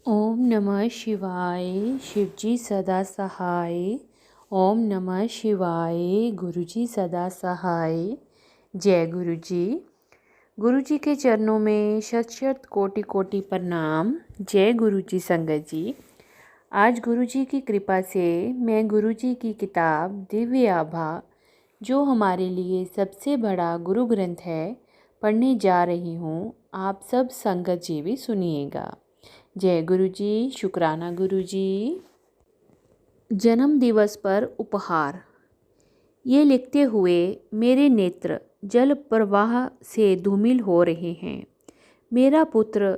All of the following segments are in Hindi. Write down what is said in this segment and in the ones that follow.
ओम नमः शिवाय। शिवजी सदा सहाय। ओम नमः शिवाय। गुरुजी सदा सहाय। जय गुरुजी। गुरुजी के चरणों में शत शत कोटि कोटि प्रणाम। जय गुरुजी संगत जी। आज गुरुजी की कृपा से मैं गुरुजी की किताब दिव्य आभा, जो हमारे लिए सबसे बड़ा गुरु ग्रंथ है, पढ़ने जा रही हूँ। आप सब संगत जी भी सुनिएगा। जय गुरुजी। शुक्राना गुरुजी। जन्म दिवस पर उपहार। ये लिखते हुए मेरे नेत्र जल प्रवाह से धूमिल हो रहे हैं। मेरा पुत्र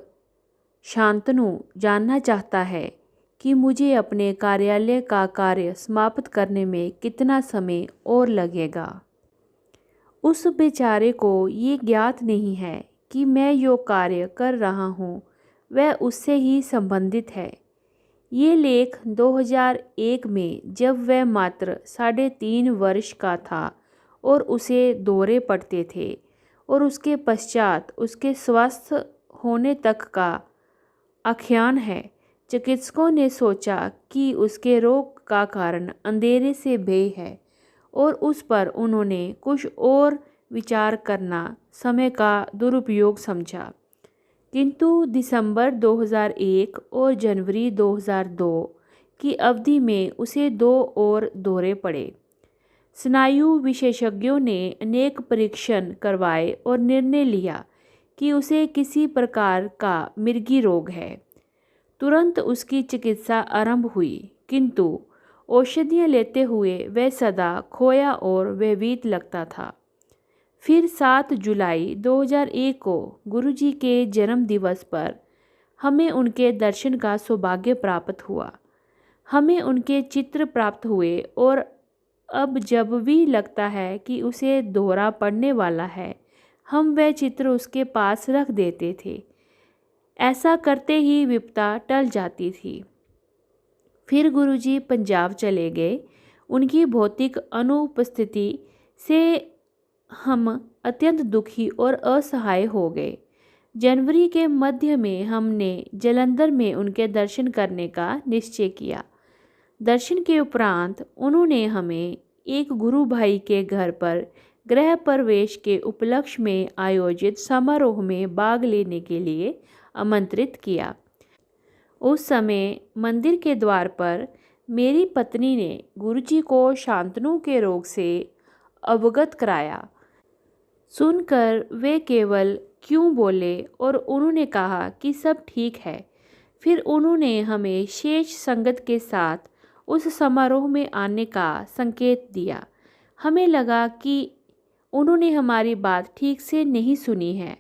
शांतनु जानना चाहता है कि मुझे अपने कार्यालय का कार्य समाप्त करने में कितना समय और लगेगा। उस बेचारे को ये ज्ञात नहीं है कि मैं जो कार्य कर रहा हूँ वह उससे ही संबंधित है। ये लेख 2001 में, जब वह मात्र 3.5 वर्ष का था और उसे दौरे पड़ते थे, और उसके पश्चात उसके स्वस्थ होने तक का आख्यान है। चिकित्सकों ने सोचा कि उसके रोग का कारण अंधेरे से भय है, और उस पर उन्होंने कुछ और विचार करना समय का दुरुपयोग समझा। किंतु दिसंबर 2001 और जनवरी 2002 की अवधि में उसे 2 और दौरे पड़े। स्नायु विशेषज्ञों ने अनेक परीक्षण करवाए और निर्णय लिया कि उसे किसी प्रकार का मिर्गी रोग है। तुरंत उसकी चिकित्सा आरंभ हुई, किंतु औषधियाँ लेते हुए वह सदा खोया और भयभीत लगता था। फिर 7 जुलाई 2001 को गुरुजी के जन्म दिवस पर हमें उनके दर्शन का सौभाग्य प्राप्त हुआ। हमें उनके चित्र प्राप्त हुए, और अब जब भी लगता है कि उसे दौरा पड़ने वाला है, हम वह चित्र उसके पास रख देते थे। ऐसा करते ही विपदा टल जाती थी। फिर गुरुजी पंजाब चले गए। उनकी भौतिक अनुपस्थिति से हम अत्यंत दुखी और असहाय हो गए। जनवरी के मध्य में हमने जालंधर में उनके दर्शन करने का निश्चय किया। दर्शन के उपरांत उन्होंने हमें एक गुरु भाई के घर पर गृह प्रवेश के उपलक्ष्य में आयोजित समारोह में भाग लेने के लिए आमंत्रित किया। उस समय मंदिर के द्वार पर मेरी पत्नी ने गुरुजी को शांतनु के रोग से अवगत कराया। सुनकर वे केवल क्यों बोले, और उन्होंने कहा कि सब ठीक है। फिर उन्होंने हमें शेष संगत के साथ उस समारोह में आने का संकेत दिया। हमें लगा कि उन्होंने हमारी बात ठीक से नहीं सुनी है।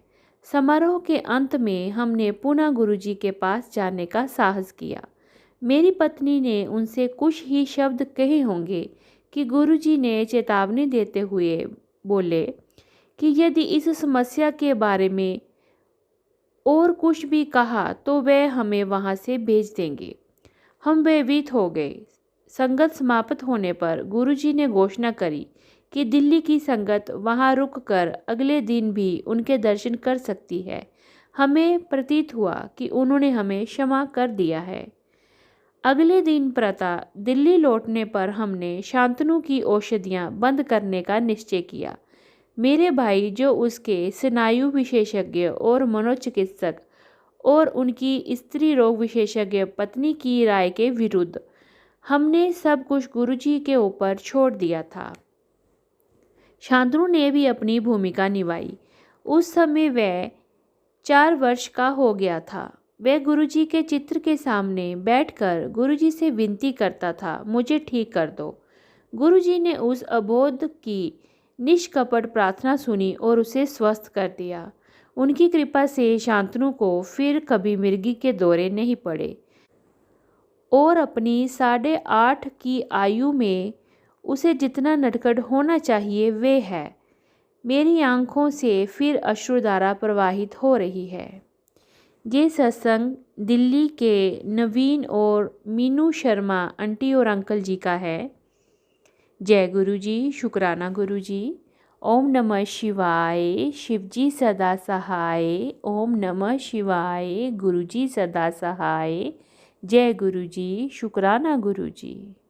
समारोह के अंत में हमने पुनः गुरुजी के पास जाने का साहस किया। मेरी पत्नी ने उनसे कुछ ही शब्द कहे होंगे कि गुरुजी ने चेतावनी देते हुए बोले कि यदि इस समस्या के बारे में और कुछ भी कहा तो वे हमें वहाँ से भेज देंगे। हम भयभीत हो गए। संगत समाप्त होने पर गुरुजी ने घोषणा करी कि दिल्ली की संगत वहाँ रुककर अगले दिन भी उनके दर्शन कर सकती है। हमें प्रतीत हुआ कि उन्होंने हमें क्षमा कर दिया है। अगले दिन प्रातः दिल्ली लौटने पर हमने शांतनु की औषधियाँ बंद करने का निश्चय किया। मेरे भाई, जो उसके स्नायु विशेषज्ञ और मनोचिकित्सक और उनकी स्त्री रोग विशेषज्ञ पत्नी की राय के विरुद्ध, हमने सब कुछ गुरुजी के ऊपर छोड़ दिया था। शांतनु ने भी अपनी भूमिका निभाई। उस समय वह 4 वर्ष का हो गया था। वह गुरुजी के चित्र के सामने बैठकर गुरुजी से विनती करता था, मुझे ठीक कर दो। गुरुजी ने उस अबोध की निष्कपट प्रार्थना सुनी और उसे स्वस्थ कर दिया। उनकी कृपा से शांतनु को फिर कभी मिर्गी के दौरे नहीं पड़े, और अपनी 8.5 की आयु में उसे जितना नटखट होना चाहिए वे है। मेरी आंखों से फिर अश्रुधारा प्रवाहित हो रही है। ये सत्संग दिल्ली के नवीन और मीनू शर्मा आंटी और अंकल जी का है। जय गुरुजी। शुक्राना गुरुजी। ओम नमः शिवाय, शिवजी सदा सहाय। ओम नमः शिवाय, गुरुजी सदा सहाय। जय गुरुजी, शुक्राना गुरुजी।